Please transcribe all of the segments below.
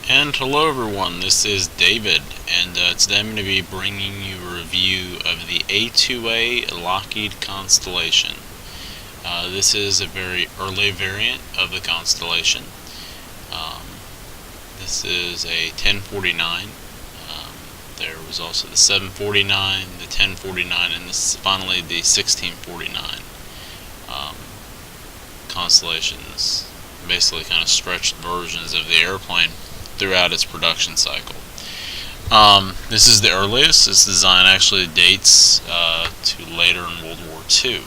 And hello everyone, this is David, and today I'm going to be bringing you a review of the A2A Lockheed Constellation. This is a very early variant of the Constellation. This is a 1049. There was also the 749, the 1049, and this is finally the 1649. Constellations, basically kind of stretched versions of the airplane throughout its production cycle. This is the earliest. This design actually dates to later in World War II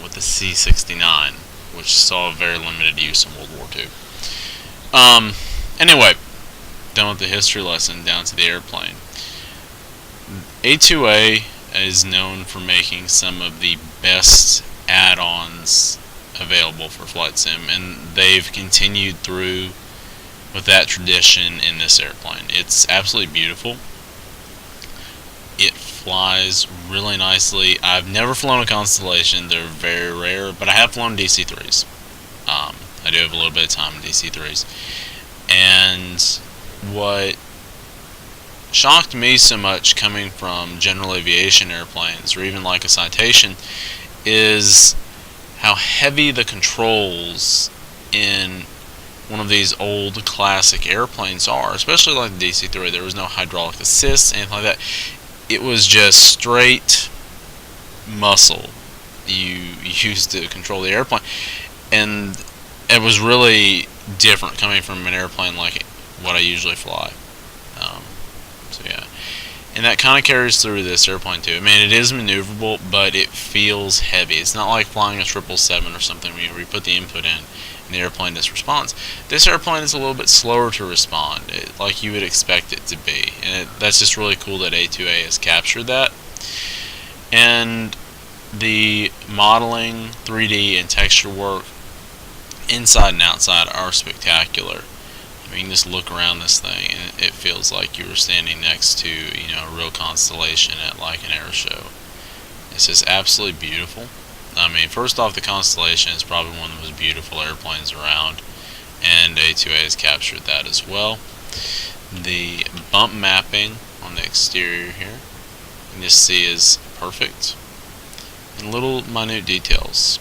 with the C-69, which saw very limited use in World War II. Anyway, done with the history lesson, down to the airplane. A2A is known for making some of the best add-ons available for flight sim, and they've continued through with that tradition in this airplane. It's absolutely beautiful. It flies really nicely. I've never flown a Constellation. They're very rare, but I have flown DC-3s. I do have a little bit of time in DC-3s. And what shocked me so much coming from general aviation airplanes, or even like a Citation, is how heavy the controls in one of these old classic airplanes are, especially like the DC-3. There was no hydraulic assist, anything like that. It was just straight muscle you used to control the airplane, and it was really different coming from an airplane like what I usually fly. So yeah, and that kind of carries through this airplane too. I mean, it is maneuverable, but it feels heavy. It's not like flying a 777 or something where you put the input in and the airplane just responds. This airplane is a little bit slower to respond, like you would expect it to be, and that's just really cool that A2A has captured that. And the modeling, 3D, and texture work inside and outside are spectacular. I mean, just look around this thing and it feels like you were standing next to, a real constellation at like an air show. It's just absolutely beautiful. I mean, first off, the Constellation is probably one of the most beautiful airplanes around, and A2A has captured that as well. The bump mapping on the exterior here, you can just see, is perfect. And little minute details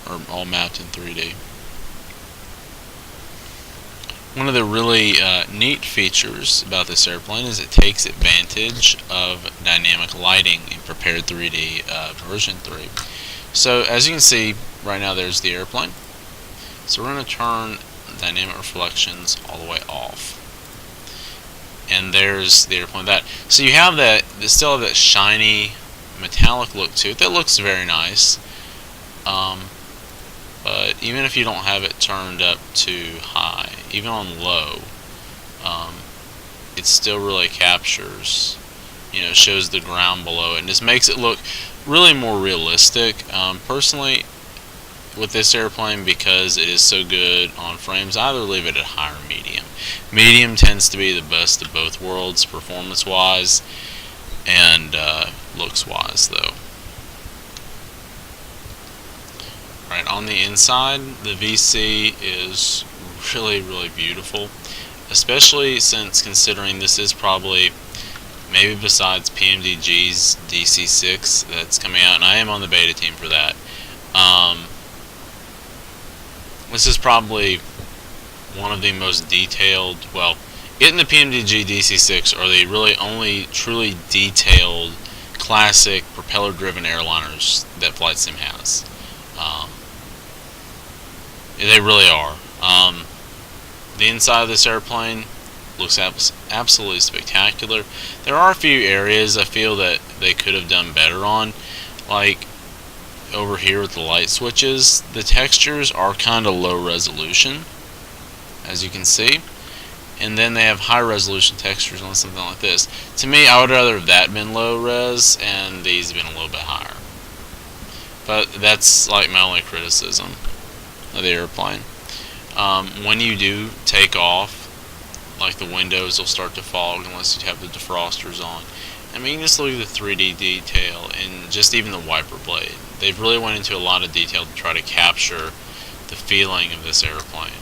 are all mapped in 3D. One of the really neat features about this airplane is it takes advantage of dynamic lighting in prepared 3D version 3. So as you can see, right now there's the airplane. So we're going to turn dynamic reflections all the way off. And there's the airplane. So you have that, still have that shiny metallic look to it. That looks very nice. But even if you don't have it turned up too high, even on low, it still really captures, shows the ground below it, and just makes it look really more realistic. Personally, with this airplane, because it is so good on frames, I either leave it at high or medium. Medium tends to be the best of both worlds, performance-wise and looks-wise, though. Right, on the inside, the VC is really, really beautiful, especially since considering this is probably, maybe besides PMDG's DC-6 that's coming out, and I am on the beta team for that, this is probably one of the most detailed, well, it and the PMDG DC-6 are the really only truly detailed classic propeller-driven airliners that Flight Sim has. They really are. The inside of this airplane looks absolutely spectacular. There are a few areas I feel that they could have done better on, like over here with the light switches. The textures are kind of low resolution, as you can see, and then they have high resolution textures on something like this. To me, I would rather have that been low res and these been a little bit higher. But that's like my only criticism of the airplane. When you do take off, like the windows will start to fog unless you have the defrosters on. I mean, just look at the 3D detail and just even the wiper blade. They've really went into a lot of detail to try to capture the feeling of this airplane.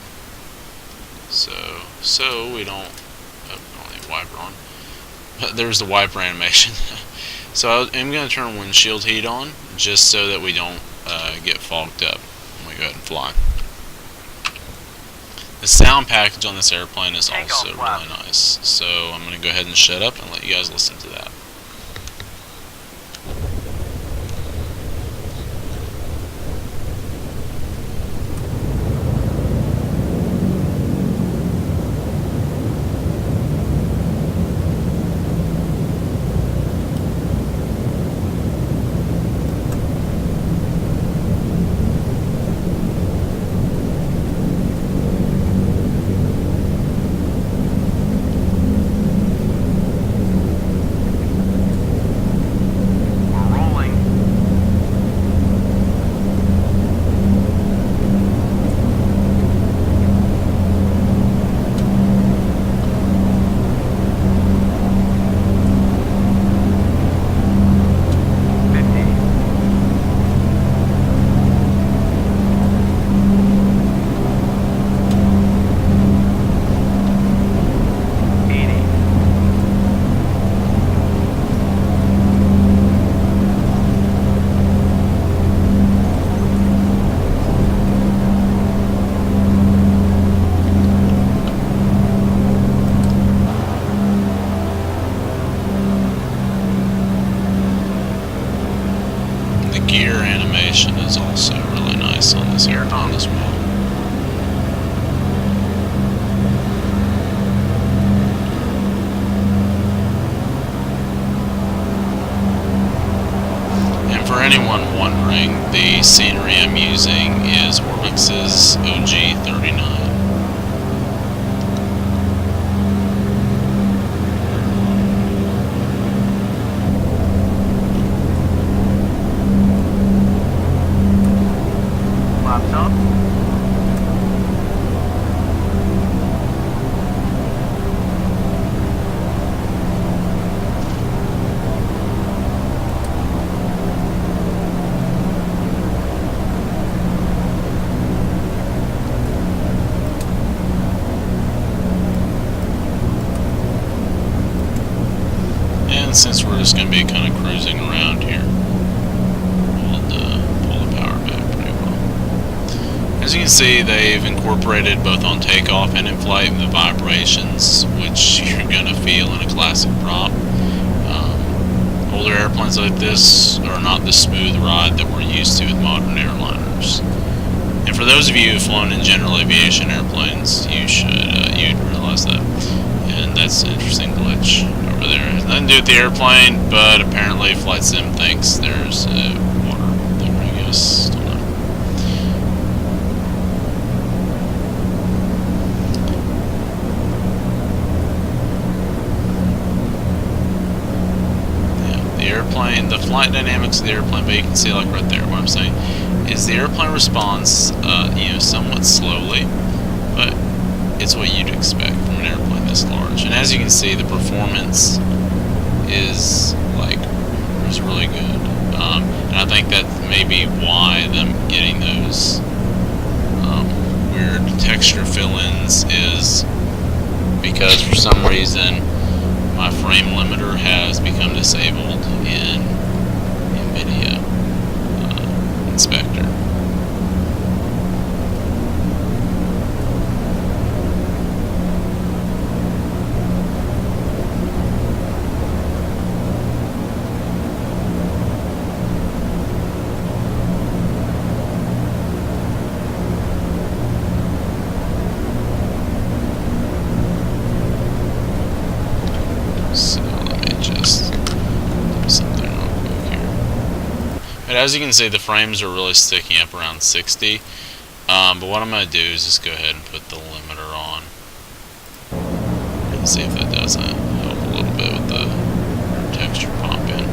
So so we don't. Oh, I don't need wiper on. But there's the wiper animation. So I'm going to turn windshield heat on just so that we don't get fogged up when we go ahead and fly. The sound package on this airplane is also really nice. So I'm going to go ahead and shut up and let you guys listen to that. Gear animation is also really nice on this airplane as well. And for anyone wondering, the scenery I'm using is Orbix's OG39. Since we're just going to be kind of cruising around here, we'll pull the power back pretty well. As you can see, they've incorporated both on takeoff and in flight the vibrations, which you're going to feel in a classic prop. Older airplanes like this are not the smooth ride that we're used to with modern airliners. And for those of you who've flown in general aviation airplanes, you'd realize that. And that's an interesting glitch over there. It has nothing to do with the airplane, but apparently Flight Sim thinks there's water there, I guess. Don't know. Yeah, the airplane, the flight dynamics of the airplane, but you can see like right there, what I'm saying is the airplane responds, somewhat slowly, but it's what you'd expect from an airplane this large. And as you can see, the performance is really good. And I think that may be why them getting those weird texture fill-ins is because for some reason my frame limiter has become disabled in NVIDIA Inspector. As you can see, the frames are really sticking up around 60. But what I'm going to do is just go ahead and put the limiter on and see if that doesn't help a little bit with the texture pop in.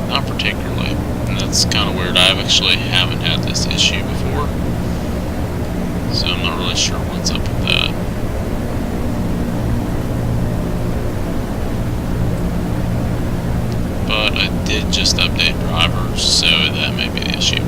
Not particularly. And that's kind of weird. I actually haven't had this issue before, so I'm not really sure what's up with that. but I did just update drivers, so that may be the issue.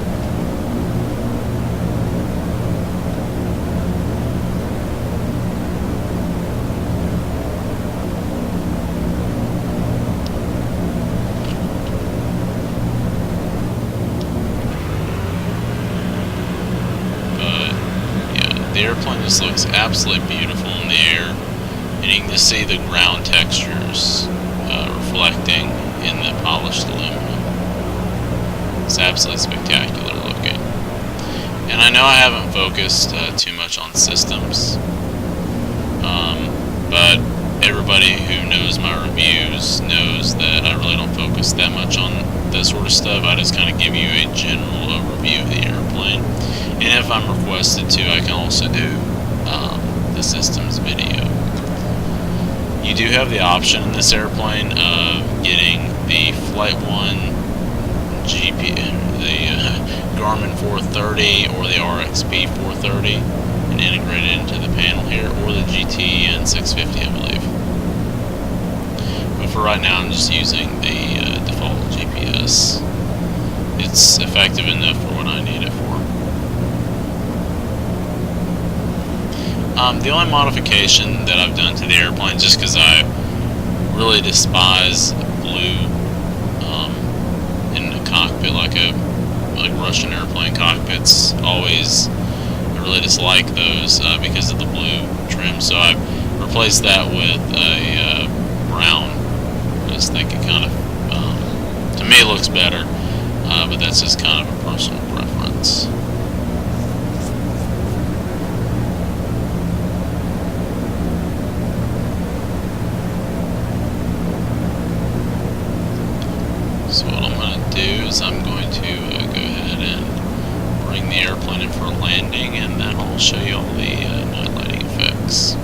The airplane just looks absolutely beautiful in the air, and you can just see the ground textures reflecting in the polished aluminum. It's absolutely spectacular looking. And I know I haven't focused too much on systems, but everybody who knows my reviews knows that I really don't focus that much on that sort of stuff. I just kind of give you a general overview of the airplane. And if I'm requested to, I can also do the systems video. You do have the option in this airplane of getting the Flight 1 GP, the Garmin 430 or the RXP 430 and integrate it into the panel here, or the GTN 650, I believe. But for right now, I'm just using the default GPS. It's effective enough for what I need it for. The only modification that I've done to the airplane, just because I really despise blue in a cockpit, like Russian airplane cockpits, always, I really dislike those because of the blue trim. So I've replaced that with a brown. I just think it kind of, to me, it looks better, but that's just kind of a personal preference. So what I'm going to do is I'm going to go ahead and bring the airplane in for a landing, and then I'll show you all the night lighting effects.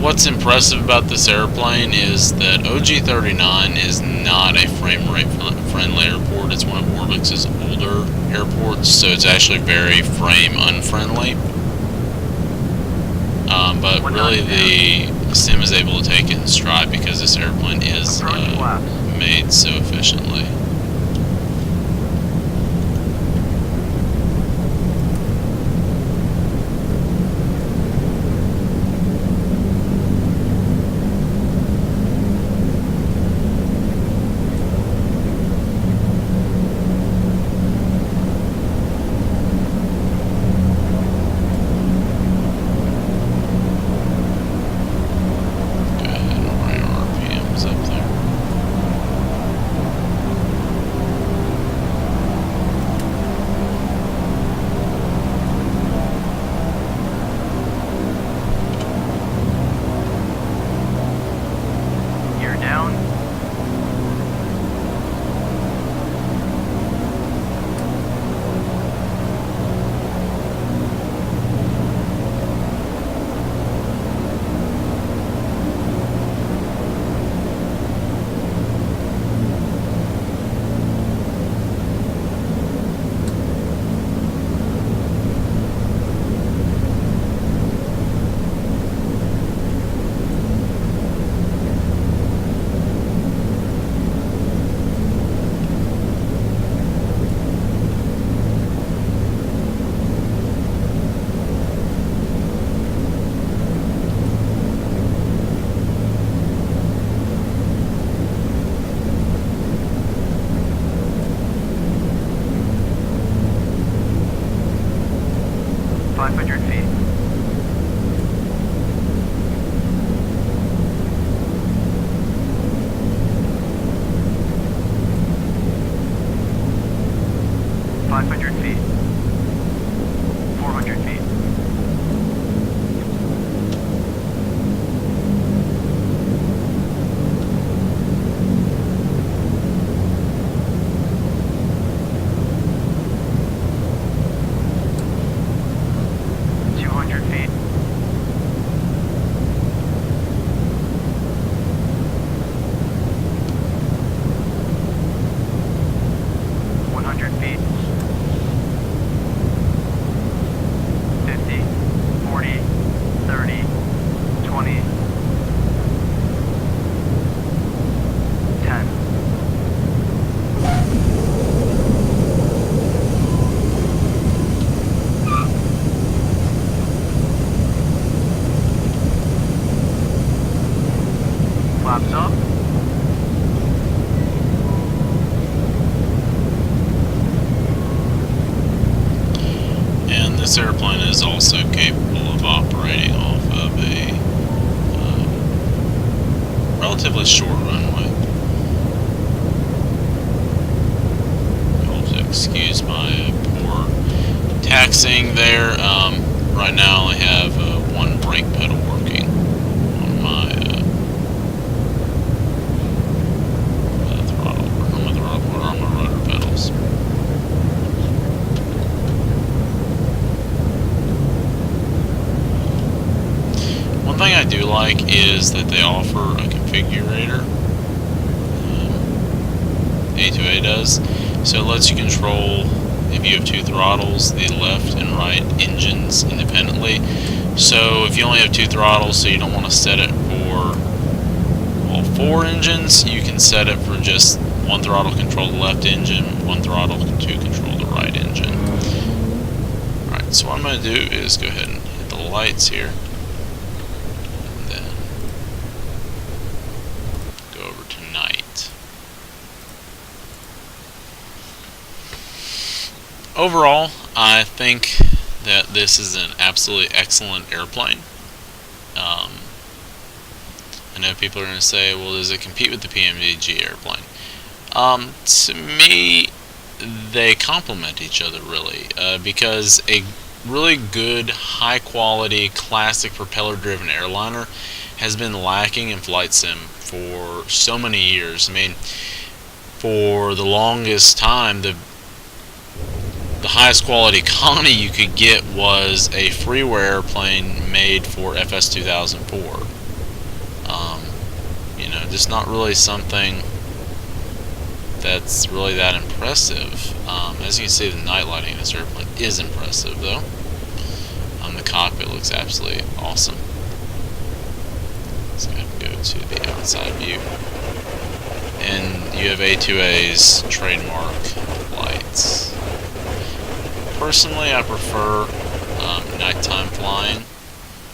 What's impressive about this airplane is that OG-39 is not a frame rate friendly airport. It's one of Orbix's older airports, so it's actually very frame unfriendly. But really the sim is able to take it in stride because this airplane is made so efficiently. This airplane is also capable of operating off of a relatively short runway. You'll have to excuse my poor taxiing there. Right now I have one brake pedal working on my throttle, or on my rotor pedals. One thing I do like is that they offer a configurator. A2A does. So it lets you control, if you have two throttles, the left and right engines independently. So if you only have two throttles, so you don't want to set it for all four engines, you can set it for just one throttle control the left engine, one throttle to control the right engine. Alright, so what I'm going to do is go ahead and hit the lights here. And then go over to night. Overall, I think that this is an absolutely excellent airplane. I know people are going to say, well, does it compete with the PMDG airplane? To me, they complement each other really, because a really good, high-quality, classic propeller-driven airliner has been lacking in flight sim for so many years. I mean, for the longest time, the highest quality Connie you could get was a freeware airplane made for FS 2004. You know, just not really something that's really that impressive. As you can see, the night lighting in this airplane is impressive, though. The cockpit looks absolutely awesome. Let's go ahead and go to the outside view. And you have A2A's trademark lights. Personally, I prefer nighttime flying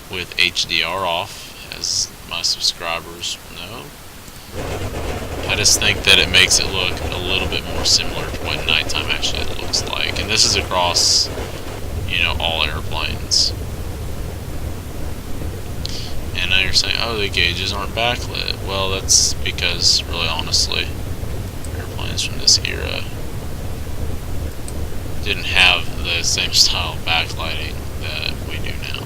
with HDR off, as my subscribers know. I just think that it makes it look a little bit more similar to what nighttime actually looks like. And this is across, you know, all airplanes. And now you're saying, oh, the gauges aren't backlit. Well, that's because, really honestly, airplanes from this era didn't have the same style of backlighting that we do now.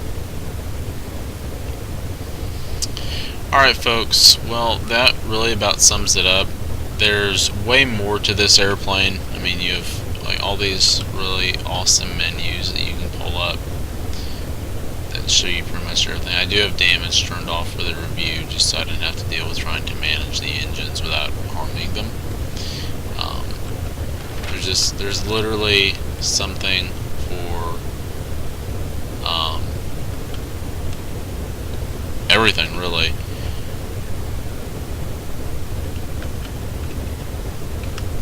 Alright folks, well that really about sums it up. There's way more to this airplane. I mean, you have like all these really awesome menus that you can pull up that show you pretty much everything. I do have damage turned off for the review just so I didn't have to deal with trying to manage the engines without harming them. There's literally something for everything really.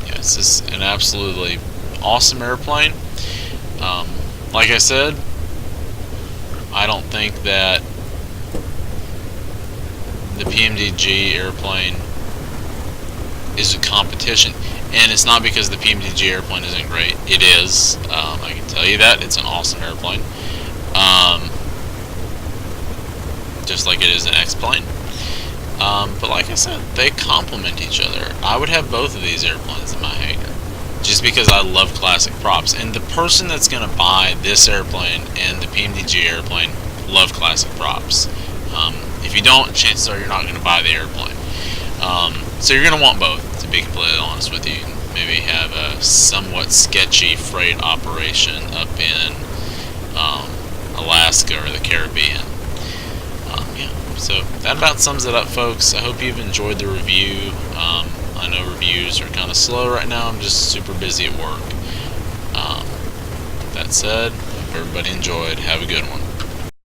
Yes, this is an absolutely awesome airplane. Like I said, I don't think that the PMDG airplane is a competition. And it's not because the PMDG airplane isn't great. It is. I can tell you that. It's an awesome airplane. Just like it is an X-plane. But like I said, they complement each other. I would have both of these airplanes in my hangar. Just because I love classic props. And the person that's going to buy this airplane and the PMDG airplane love classic props. If you don't, chances are you're not going to buy the airplane. So you're going to want both, to be completely honest with you. Maybe have a somewhat sketchy freight operation up in Alaska or the Caribbean. Yeah. So that about sums it up, folks. I hope you've enjoyed the review. I know reviews are kind of slow right now. I'm just super busy at work. That said, hope everybody enjoyed. Have a good one.